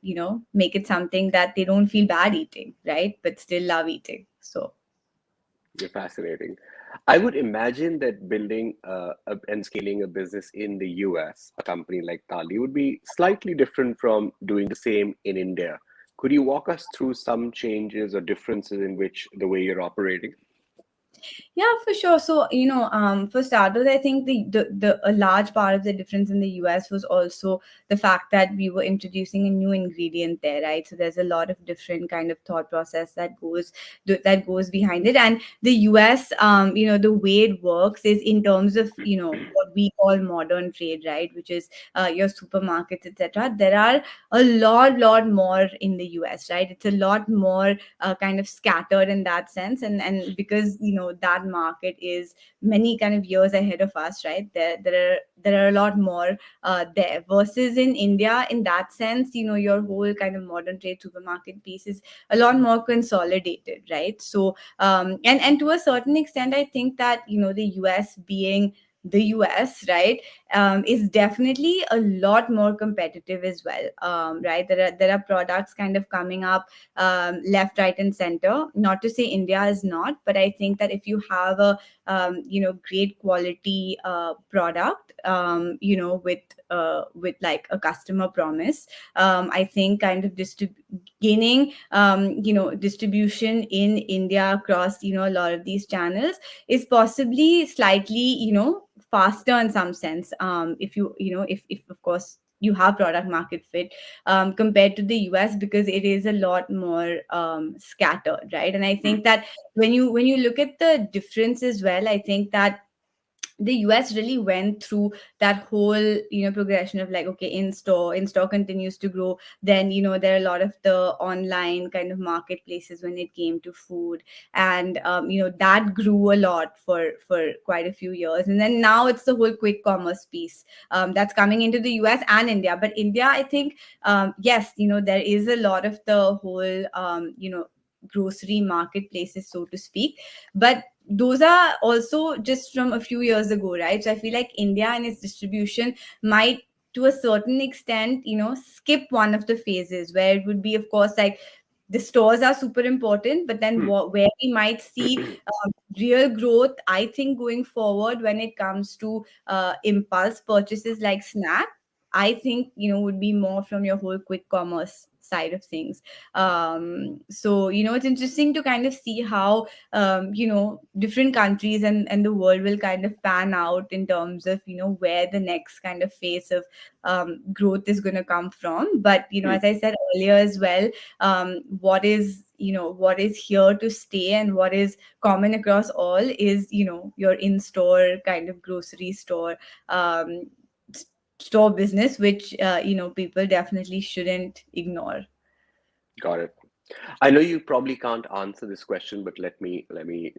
make it something that they don't feel bad eating, right, but still love eating. So
You're fascinating. I would imagine that building and scaling a business in the US, a company like Tali, would be slightly different from doing the same in India. Could you walk us through some changes or differences in which the way you're operating?
yeah, for sure. So for starters, I think the a large part of the difference in the US was also the fact that we were introducing a new ingredient there, right? So there's a lot of different kind of thought process that goes behind it. And the US, the way it works is in terms of what we call modern trade, right, which is your supermarkets, etc. There are a lot more in the US, right? It's a lot more kind of scattered in that sense. And because that market is many kind of years ahead of us, right? There are a lot more there, versus in India, in that sense, your whole kind of modern trade supermarket piece is a lot more consolidated, right? So and to a certain extent, I think that the US, being the US, right, is definitely a lot more competitive as well, right? There are products kind of coming up left, right, and center. Not to say India is not, but I think that if you have a great quality product, with like a customer promise, I think kind of gaining distribution in India across a lot of these channels is possibly slightly faster in some sense, if if of course you have product market fit, compared to the US, because it is a lot more scattered, right? And I think that when you look at the difference as well, I think that the US really went through that whole, progression of like, okay, in store continues to grow. Then, there are a lot of the online kind of marketplaces when it came to food. And that grew a lot for quite a few years. And then now it's the whole quick commerce piece that's coming into the US and India. But India, I think, yes, there is a lot of the whole, grocery marketplaces, so to speak. But those are also just from a few years ago, right? So I feel like India and its distribution might, to a certain extent, skip one of the phases where it would be, of course, like the stores are super important, but then
Hmm.
where we might see real growth, I think, going forward when it comes to impulse purchases like snack, I think, would be more from your whole quick commerce side of things. So, it's interesting to kind of see how, different countries and the world will kind of pan out in terms of, where the next kind of phase of growth is going to come from. But,
Hmm.
as I said earlier as well, what is here to stay and what is common across all is, your in-store kind of grocery store, um, s- store business, which, people definitely shouldn't ignore.
Got it. I know you probably can't answer this question, but let me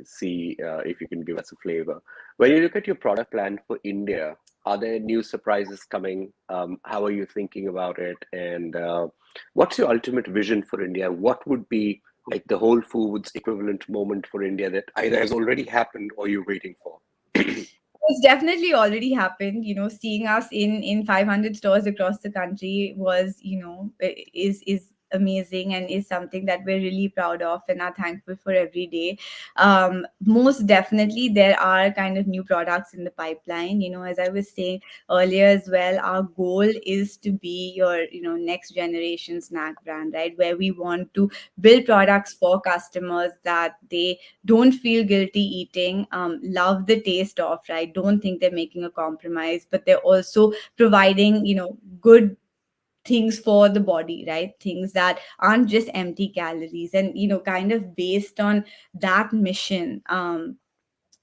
see if you can give us a flavor. When you look at your product plan for India, are there new surprises coming? How are you thinking about it? And what's your ultimate vision for India? What would be like the Whole Foods equivalent moment for India that either has already happened or you're waiting for?
It's definitely already happened. Seeing us in 500 stores across the country was, is amazing, and is something that we're really proud of and are thankful for every day. Most definitely, there are kind of new products in the pipeline. As I was saying earlier as well, our goal is to be your, next generation snack brand, right? Where we want to build products for customers that they don't feel guilty eating, love the taste of, right? Don't think they're making a compromise, but they're also providing, good things for the body, right? Things that aren't just empty calories. And, kind of based on that mission,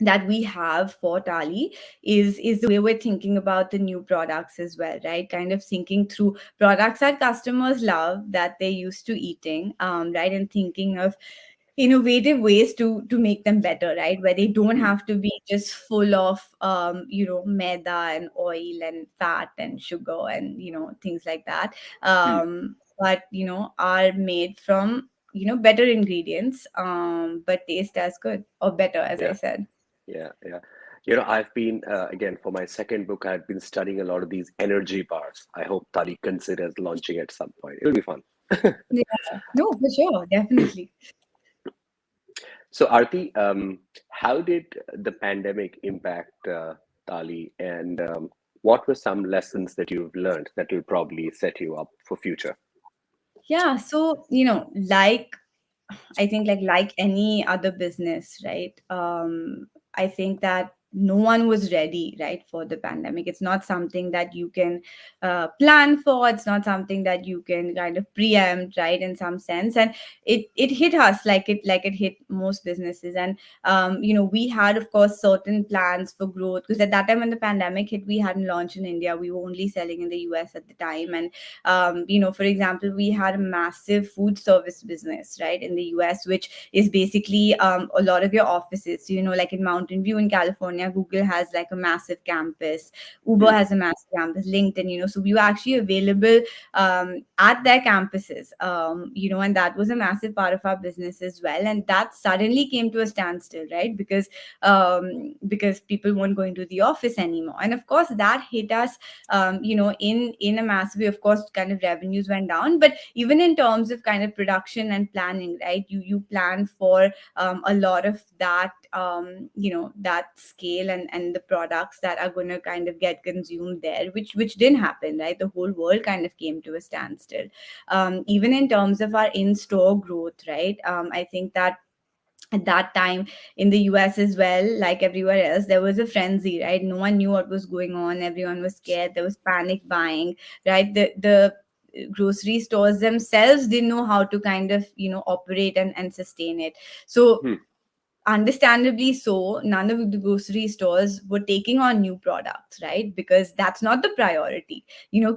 that we have for Tali, is the way we're thinking about the new products as well, right? Kind of thinking through products that customers love, that they're used to eating, right? And thinking of innovative ways to make them better, right? Where they don't
Hmm.
have to be just full of maida and oil and fat and sugar and things like that,
Hmm.
but are made from better ingredients, but taste as good or better, as I
Yeah.
said.
Yeah, yeah. I've been, again, for my second book, I've been studying a lot of these energy bars. I hope Tali considers launching at some point. It'll be fun.
Yeah, no, for sure, definitely.
So, Aarti, how did the pandemic impact Tali, and what were some lessons that you've learned that will probably set you up for future?
Yeah, so I think like any other business, right? I think that no one was ready, right, for the pandemic. It's not something that you can plan for. It's not something that you can kind of preempt, right, in some sense. And it hit us like it hit most businesses. And we had, of course, certain plans for growth, because at that time when the pandemic hit, we hadn't launched in India. We were only selling in the US at the time. And for example, we had a massive food service business, right, in the US, which is basically a lot of your offices. So, like in Mountain View in California, Google has like a massive campus, Uber
Hmm.
has a massive campus, LinkedIn, so we were actually available at their campuses, and that was a massive part of our business as well. And that suddenly came to a standstill, right, because people weren't going to the office anymore. And of course, that hit us in a massive way. Of course, kind of revenues went down, but even in terms of kind of production and planning, right, you plan for a lot of that, that scale and the products that are going to kind of get consumed there, which didn't happen, right? The whole world kind of came to a standstill. Even in terms of our in-store growth, right, I think that at that time in the US as well, like everywhere else, there was a frenzy, right? No one knew what was going on. Everyone was scared. There was panic buying, right? The grocery stores themselves didn't know how to kind of operate and sustain it. So
Hmm.
understandably so, none of the grocery stores were taking on new products, right? Because that's not the priority.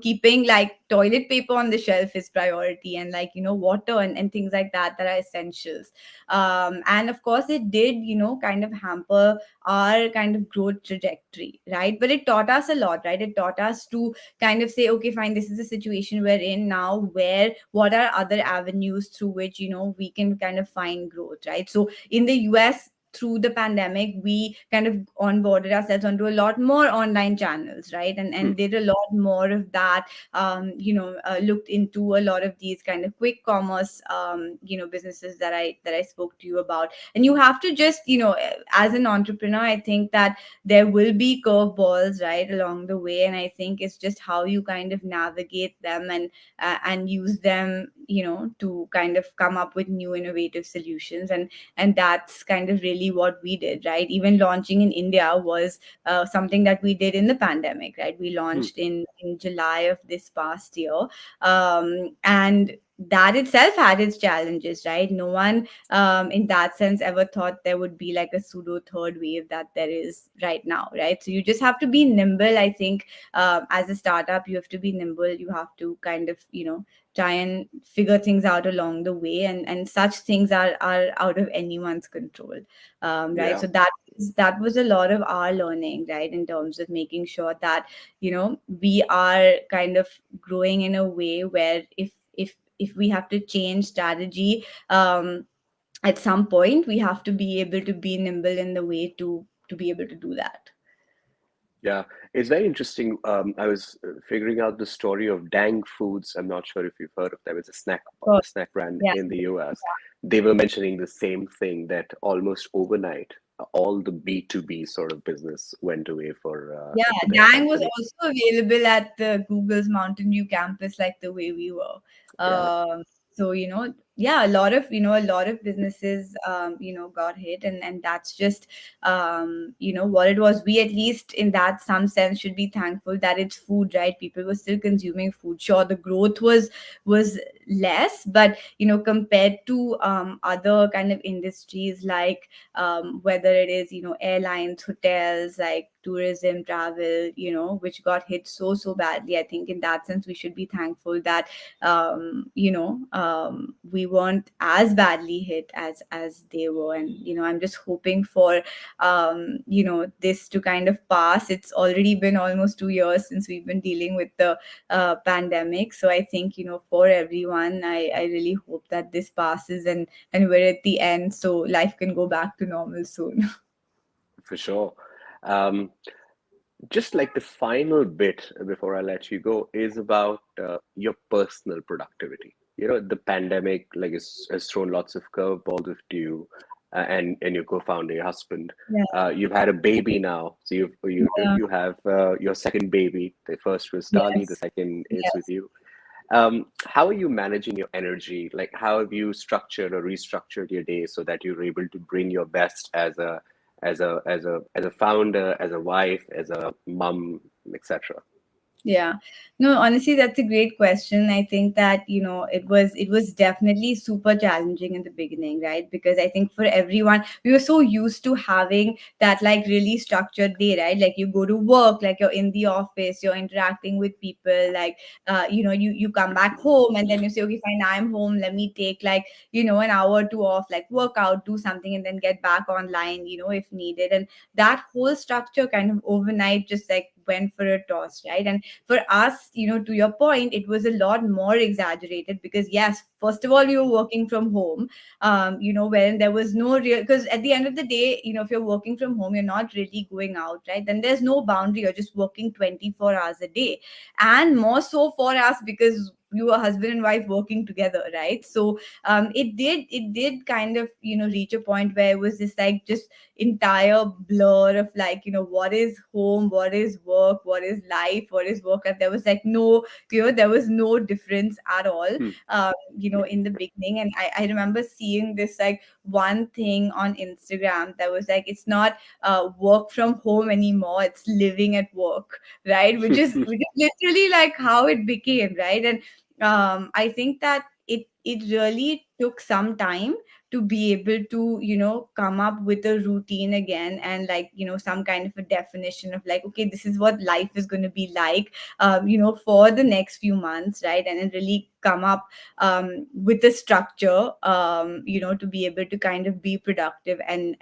Keeping like toilet paper on the shelf is priority, and like, water and things like that, that are essentials. And of course, it did, kind of hamper our kind of growth trajectory, right? But it taught us a lot, right? It taught us to kind of say, okay, fine, this is the situation we're in now, where what are other avenues through which, we can kind of find growth, right? So in the US, through the pandemic, we kind of onboarded ourselves onto a lot more online channels, right? And
Hmm.
did a lot more of that. Looked into a lot of these kind of quick commerce, businesses that I spoke to you about. And you have to just, as an entrepreneur, I think that there will be curveballs right along the way, and I think it's just how you kind of navigate them, and use them, to kind of come up with new innovative solutions. And that's kind of really what we did, right? Even launching in India was something that we did in the pandemic, right? We
Hmm.
launched in July of this past year. And that itself had its challenges, right? No one, in that sense, ever thought there would be like a pseudo third wave that there is right now, right? So you just have to be nimble, I think. As a startup, you have to be nimble. You have to kind of, try and figure things out along the way, and such things are out of anyone's control. Right,
Yeah.
so that was a lot of our learning, right, in terms of making sure that, we are kind of growing in a way where if we have to change strategy, at some point, we have to be able to be nimble in the way to be able to do that.
Yeah, it's very interesting. I was figuring out the story of Dang Foods. I'm not sure if you've heard of them. It's
So,
a snack brand
yeah.
in the US. They were mentioning the same thing that almost overnight, all the B2B sort of business went away
Yeah,
for their
Dang was
company.
also available at the Google's Mountain View campus, like the way we were.
Yeah,
So yeah, a lot of businesses, got hit, and that's just, what it was. We, at least in that some sense, should be thankful that it's food, right? People were still consuming food. Sure, the growth was less, but compared to other kind of industries, like whether it is, airlines, hotels, like tourism, travel, which got hit so badly. I think in that sense we should be thankful that, we weren't as badly hit as they were. And I'm just hoping for, this to kind of pass. It's already been almost 2 years since we've been dealing with the pandemic. So I think, for everyone, I really hope that this passes, and we're at the end, so life can go back to normal soon.
for sure. Um, just like the final bit before I let you go is about your personal productivity. The pandemic like has thrown lots of curveballs to you, and your co-founder, your husband.
Yeah,
You've had a baby now, so
yeah,
you have your second baby. The first was Tali, the
yes,
second is with
yes.
you. How are you managing your energy? Like, how have you structured or restructured your day so that you're able to bring your best as a founder, as a wife, as a mom, etc.?
Yeah. No, honestly, that's a great question. I think that, it was definitely super challenging in the beginning, right? Because I think for everyone, we were so used to having that like really structured day, right? Like you go to work, like you're in the office, you're interacting with people, like you come back home, and then you say, okay, fine, I'm home. Let me take like, an hour or two off, like work out, do something, and then get back online, if needed. And that whole structure kind of overnight just like went for a toss, right? And for us, to your point, it was a lot more exaggerated because, yes, first of all, you were working from home, when there was no real, because at the end of the day, if you're working from home, you're not really going out, right? Then there's no boundary. You're just working 24 hours a day, and more so for us because you were husband and wife working together, right? So it did kind of reach a point where it was just like just entire blur of like, what is home, what is work, what is life, what is work. And there was like no, there was no difference at all,
Hmm.
in the beginning. And I remember seeing this like one thing on Instagram that was like, it's not work from home anymore, it's living at work, right? Which is literally like how it became, right? And I think that it really took some time to be able to, come up with a routine again, and like, some kind of a definition of like, okay, this is what life is going to be like, for the next few months, right? And then really come up with a structure, to be able to kind of be productive and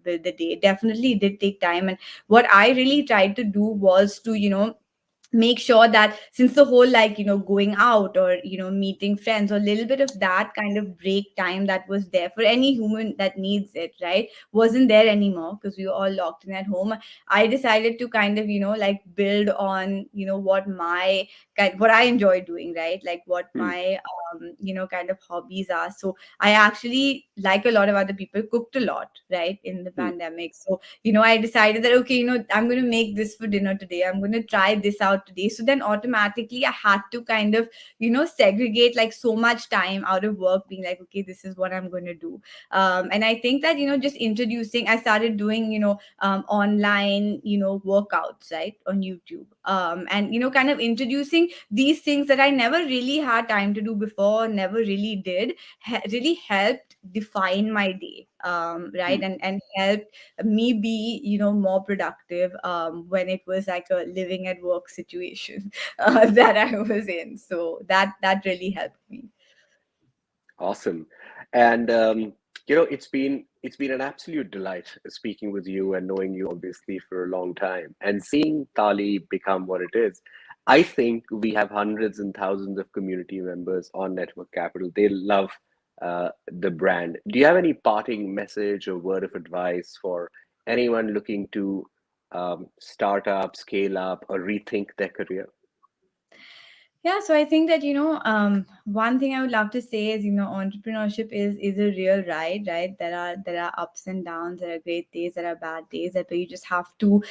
build the day. Definitely it did take time. And what I really tried to do was to, make sure that, since the whole, like, going out or meeting friends, or a little bit of that kind of break time that was there for any human that needs it, right, wasn't there anymore, because we were all locked in at home. I decided to kind of, like, build on, what I enjoy doing, right, like what
Hmm.
my kind of hobbies are. So I actually, like a lot of other people, cooked a lot, right, in the
Hmm.
pandemic. So I decided that, okay, I'm going to make this for dinner today. I'm going to try this out today. So then automatically I had to kind of, segregate like so much time out of work, being like, okay, this is what I'm going to do. And I think that, just introducing, I started doing, online, workouts, right, on YouTube. And, kind of introducing these things that I never really had time to do before, never really did, really helped define my day, right,
Hmm.
and helped me be, more productive, when it was like a living at work situation, that I was in. So that really helped me.
Awesome. And it's been an absolute delight speaking with you and knowing you obviously for a long time and seeing Tali become what it is. I think we have hundreds and thousands of community members on Network Capital. They love the brand. Do you have any parting message or word of advice for anyone looking to start up, scale up, or rethink their career?
Yeah, so I think that, one thing I would love to say is, entrepreneurship is a real ride, right? There are ups and downs, there are great days, there are bad days, that where you just have to,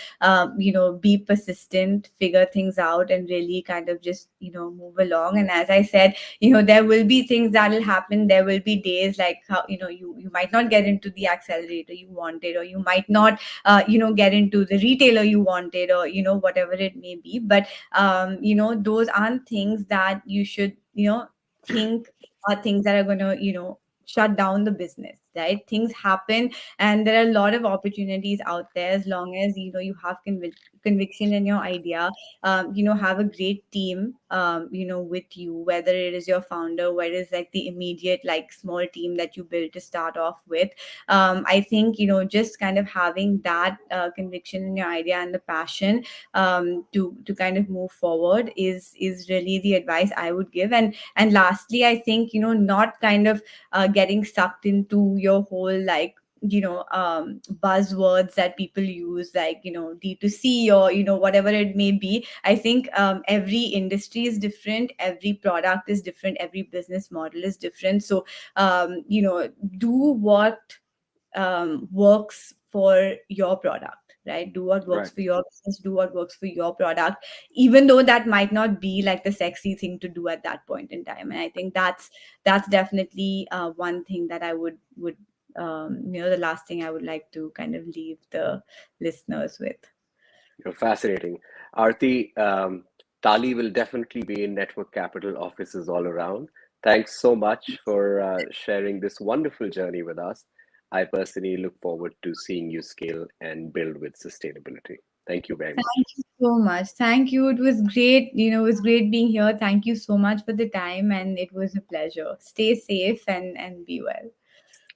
be persistent, figure things out, and really kind of just, move along. And as I said, there will be things that will happen. There will be days like how, you might not get into the accelerator you wanted, or you might not, get into the retailer you wanted, or whatever it may be. But those aren't things that you should, think are things that are going to, shut down the business, right? Things happen, and there are a lot of opportunities out there, as long as you have conviction in your idea. Have a great team, with you, whether it is your founder, whether it's like the immediate, like, small team that you build to start off with. I think, just kind of having that conviction in your idea and the passion, to kind of move forward, is really the advice I would give. And lastly, I think, not kind of getting sucked into your whole, like, buzzwords that people use, like, D2C, or whatever it may be. I think every industry is different, every product is different, every business model is different. So do what works for your product, right? Do what works
Right.
for your business, do what works for your product, even though that might not be like the sexy thing to do at that point in time. And I think that's definitely one thing that I would the last thing I would like to kind of leave the listeners with.
You're fascinating. Aarti, Tali will definitely be in Network Capital offices all around. Thanks so much for sharing this wonderful journey with us. I personally look forward to seeing you scale and build with sustainability. Thank you very much.
Thank you so much. Thank you. It was great. It was great being here. Thank you so much for the time, and it was a pleasure. Stay safe and be well.